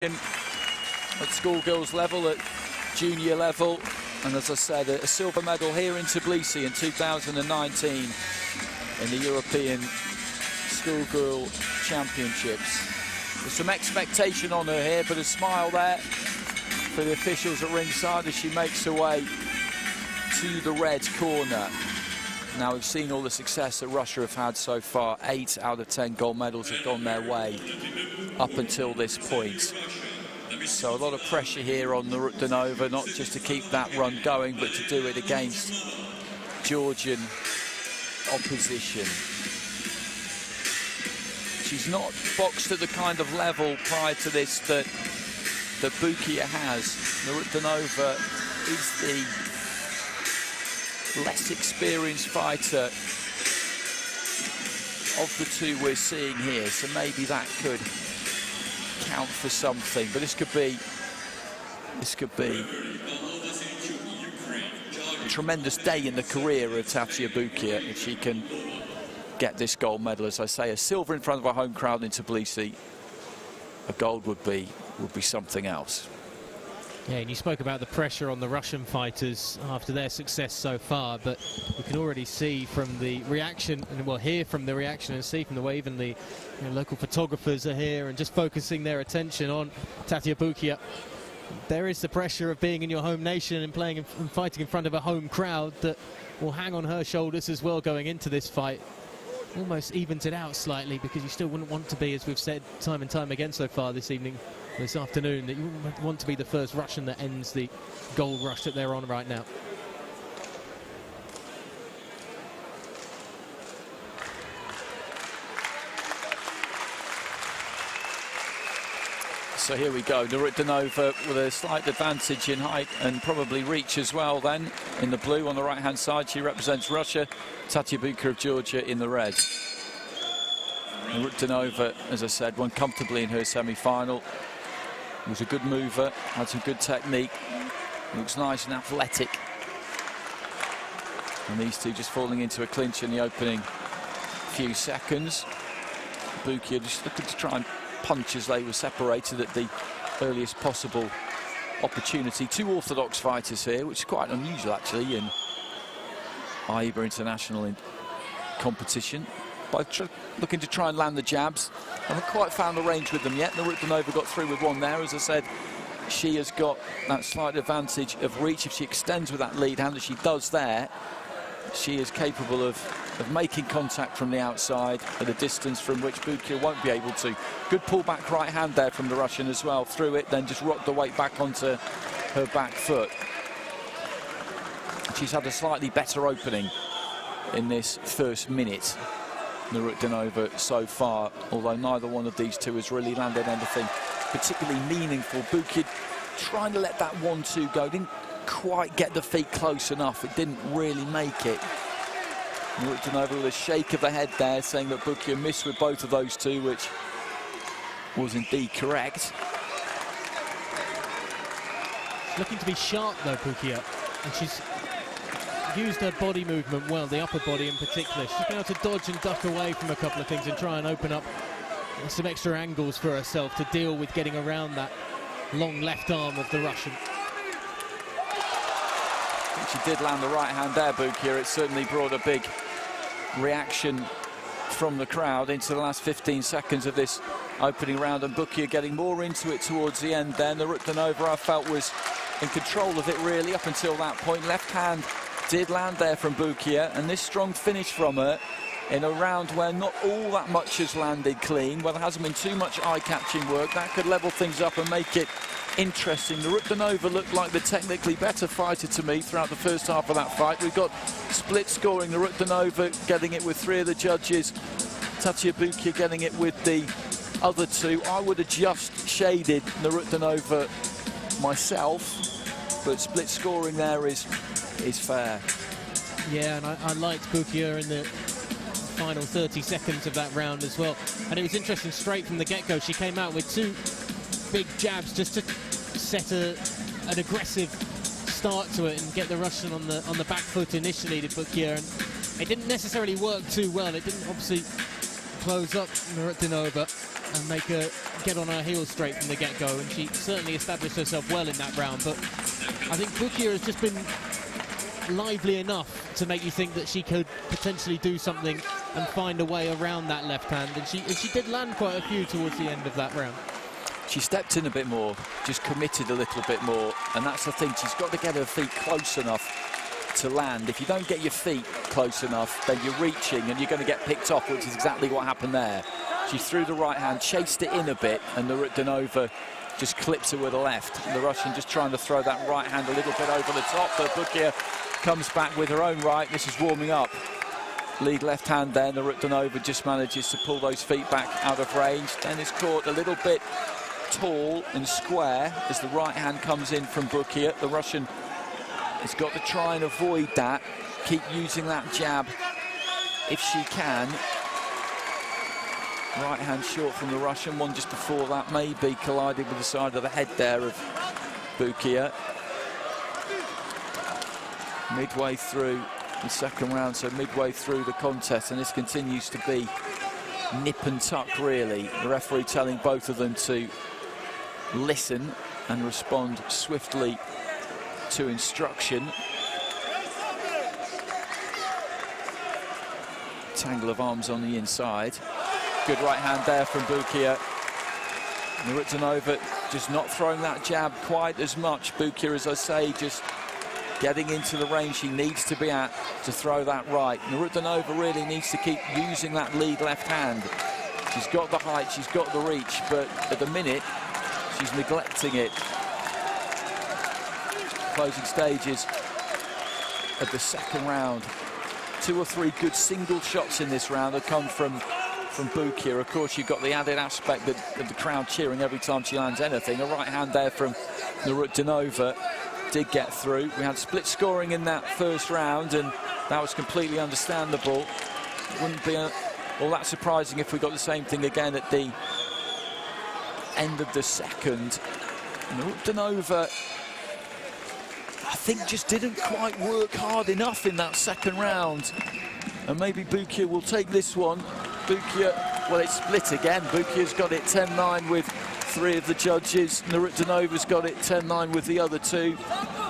at schoolgirls level, at junior level, and as I said, a silver medal here in Tbilisi in 2019 in the European Schoolgirl Championships. There's some expectation on her here, but a smile there for the officials at ringside as she makes her way to the red corner. Now, we've seen all the success that Russia have had so far. 8 out of 10 gold medals have gone their way up until this point. So a lot of pressure here on NURUTDINOVA, not just to keep that run going, but to do it against Georgian opposition. She's not boxed at the kind of level prior to this that BUKIA has. NURUTDINOVA is the less experienced fighter of the two we're seeing here, so maybe that could count for something. But this could be a tremendous day in the career of Tatia BUKIA if she can get this gold medal. As I say, a silver in front of a home crowd in Tbilisi, a gold would be something else. Yeah, and you spoke about the pressure on the Russian fighters after their success so far, but you can already see from the reaction, and well, hear from the reaction and see from the way even the local photographers are here and just focusing their attention on Tatia BUKIA. There is the pressure of being in your home nation and playing and fighting in front of a home crowd that will hang on her shoulders as well going into this fight. Almost evens it out slightly, because you still wouldn't want to be, as we've said time and time again so far this evening, this afternoon, that you wouldn't want to be the first Russian that ends the gold rush that they're on right now. So here we go, NURUTDINOVA with a slight advantage in height and probably reach as well then. In the blue on the right hand side, she represents Russia. Tatia BUKIA of Georgia in the red. NURUTDINOVA, as I said, won comfortably in her semi-final. Was a good mover, had some good technique, looks nice and athletic. And these two just falling into a clinch in the opening few seconds. BUKIA just looking to try and punch as they were separated at the earliest possible opportunity. Two orthodox fighters here, which is quite unusual actually in IEBA international competition. By looking to try and land the jabs. Haven't quite found the range with them yet. NURUTDINOVA got through with one there. As I said, she has got that slight advantage of reach. If she extends with that lead hand, as she does there, she is capable of making contact from the outside at a distance from which BUKIA won't be able to. Good pullback right hand there from the Russian as well. Through it, then just rocked the weight back onto her back foot. She's had a slightly better opening in this first minute, NURUTDINOVA, so far, although neither one of these two has really landed anything particularly meaningful. BUKIA trying to let that 1-2 go, didn't quite get the feet close enough, it didn't really make it. NURUTDINOVA with a shake of the head there, saying that BUKIA missed with both of those two, which was indeed correct. Looking to be sharp though, BUKIA, and she's used her body movement well, the upper body in particular. She's been able to dodge and duck away from a couple of things and try and open up some extra angles for herself to deal with getting around that long left arm of the Russian. I think she did land the right hand there, BUKIA. It certainly brought a big reaction from the crowd into the last 15 seconds of this opening round, and BUKIA getting more into it towards the end there. NURUTDINOVA, I felt, was in control of it really up until that point. Left hand did land there from BUKIA, and this strong finish from her in a round where not all that much has landed clean, where there hasn't been too much eye-catching work, that could level things up and make it interesting. NURUTDINOVA looked like the technically better fighter to me throughout the first half of that fight. We've got split scoring, NURUTDINOVA getting it with 3 of the judges, Tatia BUKIA getting it with the other 2. I would have just shaded NURUTDINOVA myself, but split scoring there is fair. Yeah, and I liked BUKIA in the final 30 seconds of that round as well. And it was interesting, straight from the get-go, she came out with 2 big jabs just to set an aggressive start to it and get the Russian on the back foot initially to BUKIA. And it didn't necessarily work too well. It didn't obviously close up NURUTDINOVA. and make her get on her heels straight from the get-go, and she certainly established herself well in that round. But I think BUKIA has just been lively enough to make you think that she could potentially do something and find a way around that left hand, and she did land quite a few towards the end of that round. She stepped in a bit more, just committed a little bit more, and that's the thing. She's got to get her feet close enough to land. If you don't get your feet close enough, then you're reaching and you're going to get picked off, which is exactly what happened there. She threw the right hand, chased it in a bit, and NURUTDINOVA just clips her with the left. And the Russian just trying to throw that right hand a little bit over the top, but BUKIA comes back with her own right. This is warming up. Lead left hand there. NURUTDINOVA just manages to pull those feet back out of range. Then is caught a little bit tall and square as the right hand comes in from BUKIA. The Russian has got to try and avoid that, keep using that jab if she can. Right hand short from the Russian, one just before that maybe collided with the side of the head there of BUKIA. Midway through the second round, so midway through the contest, and this continues to be nip and tuck really. The referee telling both of them to listen and respond swiftly to instruction. Tangle of arms on the inside. Good right hand there from BUKIA. NURUTDINOVA just not throwing that jab quite as much. BUKIA, as I say, just getting into the range she needs to be at to throw that right. NURUTDINOVA really needs to keep using that lead left hand. She's got the height, she's got the reach, but at the minute, she's neglecting it. Closing stages of the second round. 2 or 3 good single shots in this round have come from BUKIA. Of course, you've got the added aspect of the crowd cheering every time she lands anything. A right hand there from NURUTDINOVA did get through. We had split scoring in that first round, and that was completely understandable. It wouldn't be all that surprising if we got the same thing again at the end of the second. NURUTDINOVA, I think, just didn't quite work hard enough in that second round, and maybe BUKIA will take this one. BUKIA, well, it's split again. BUKIA's got it 10-9 with 3 of the judges. NURUTDINOVA's got it 10-9 with the other 2.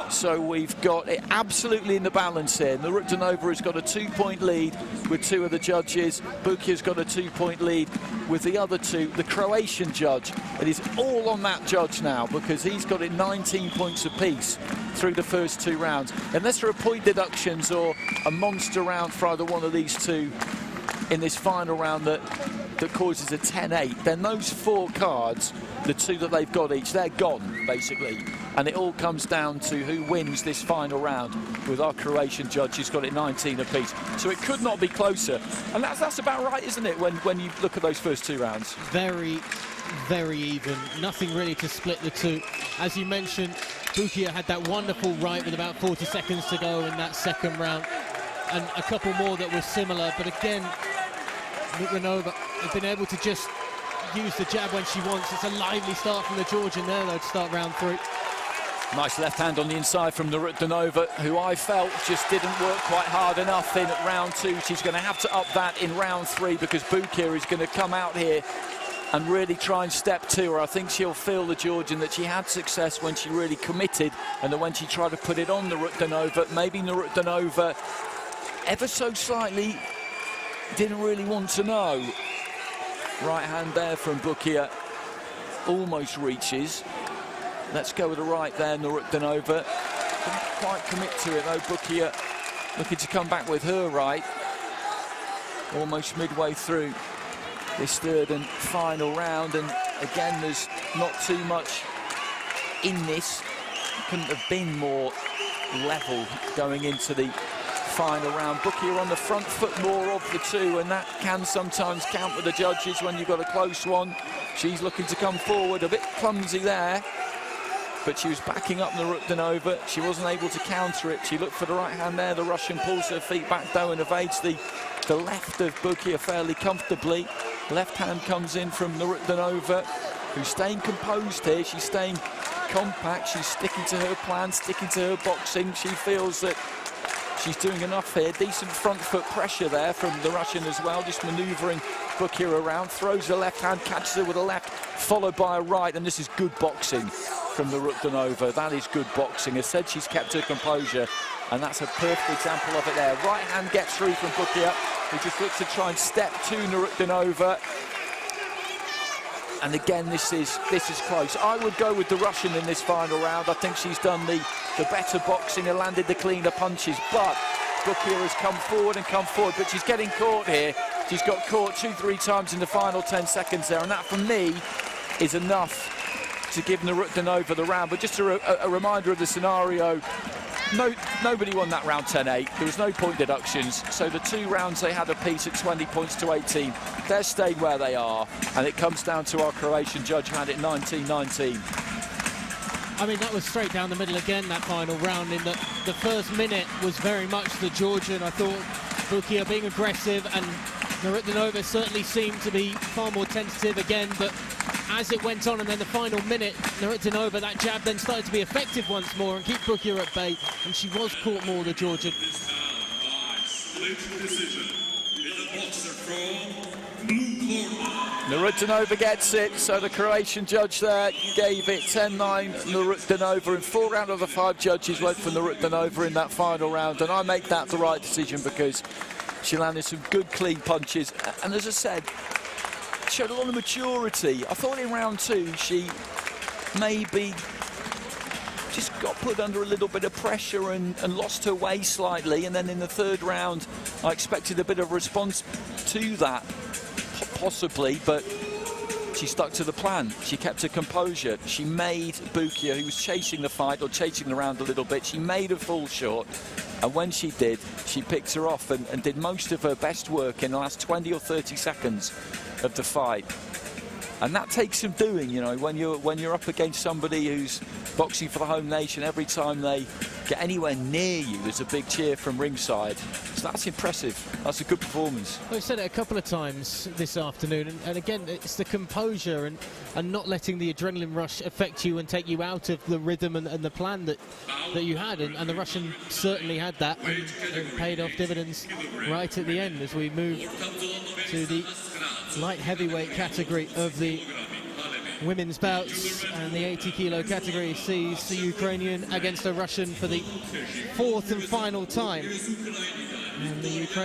So we've got it absolutely in the balance here. NURUTDINOVA has got a 2-point lead with 2 of the judges. BUKIA's got a 2-point lead with the other 2. The Croatian judge, it is all on that judge now, because he's got it 19 points apiece through the first 2 rounds. Unless there are point deductions or a monster round for either one of these 2 in this final round that causes a 10-8, then those 4 cards, the 2 that they've got each, they're gone, basically. And it all comes down to who wins this final round, with our Croatian judge who's got it 19 apiece. So it could not be closer. And that's about right, isn't it, when you look at those first 2 rounds? Very, very even. Nothing really to split the 2. As you mentioned, BUKIA had that wonderful right with about 40 seconds to go in that second round, and a couple more that were similar. But again, NURUTDINOVA has been able to just use the jab when she wants. It's a lively start from the Georgian there, though, to start round 3. Nice left hand on the inside from NURUTDINOVA, who I felt just didn't work quite hard enough in round 2. She's going to have to up that in round 3, because BUKIA is going to come out here and really try and step to her. I think she'll feel, the Georgian, that she had success when she really committed, and that when she tried to put it on NURUTDINOVA, maybe NURUTDINOVA ever so slightly didn't really want to know. Right hand there from BUKIA, almost reaches. Let's go with the right there, NURUTDINOVA. Didn't quite commit to it though. BUKIA looking to come back with her right. Almost midway through this third and final round, and again, there's not too much in this. Couldn't have been more level going into the final round. BUKIA on the front foot more of the 2, and that can sometimes count with the judges when you've got a close one. She's looking to come forward, a bit clumsy there, but she was backing up NURUTDINOVA. She wasn't able to counter it. She looked for the right hand there. The Russian pulls her feet back though and evades the left of BUKIA fairly comfortably. Left hand comes in from NURUTDINOVA, who's staying composed here. She's staying compact. She's sticking to her plan, sticking to her boxing. She feels that she's doing enough here. Decent front foot pressure there from the Russian as well, just manoeuvring Bukia around, throws the left hand, catches her with a left, followed by a right, and this is good boxing from NURUTDINOVA. That is good boxing. As said, she's kept her composure, and that's a perfect example of it there. Right hand gets through from Bukia, who just looks to try and step to NURUTDINOVA. And again, this is close. I would go with the Russian in this final round. I think she's done the better boxing and landed the cleaner punches, but Bukia has come forward, but she's getting caught here. She's got caught 2-3 times in the final 10 seconds there, and that for me is enough to give NURUTDINOVA the round. But just a reminder of the scenario, nobody won that round 10-8. There was no point deductions, so the 2 rounds they had apiece at 20 points to 18. They're staying where they are, and it comes down to our Croatian judge who had it 19-19. I mean, that was straight down the middle again, that final round. In the first minute was very much the Georgian. I thought Bukia being aggressive, and NURUTDINOVA certainly seemed to be far more tentative again, but as it went on, and then the final minute, NURUTDINOVA, that jab then started to be effective once more and keep Bukia at bay, and she was caught more, the Georgian. NURUTDINOVA gets it, so the Croatian judge there gave it 10-9 NURUTDINOVA, and 4 out of the 5 judges went for NURUTDINOVA in that final round, and I make that the right decision because she landed some good clean punches, and as I said, showed a lot of maturity. I thought in round 2 she maybe just got put under a little bit of pressure and lost her way slightly, and then in the 3rd round I expected a bit of response to that, possibly, but she stuck to the plan. She kept her composure. She made Bukia, who was chasing the fight or chasing the round a little bit, she made her fall short, and when she did, she picked her off and did most of her best work in the last 20 or 30 seconds of the fight. And that takes some doing, you know, when you're up against somebody who's boxing for the home nation. Every time they get anywhere near you, there's a big cheer from ringside. So that's impressive. That's a good performance. We've said it a couple of times this afternoon, and again, it's the composure and not letting the adrenaline rush affect you and take you out of the rhythm and the plan that you had, and the Russian certainly had that, and it paid off dividends right at the end as we move to the light heavyweight category of the women's bouts, and the 80-kilo category sees the Ukrainian against a Russian for the 4th and final time, and the Ukrainian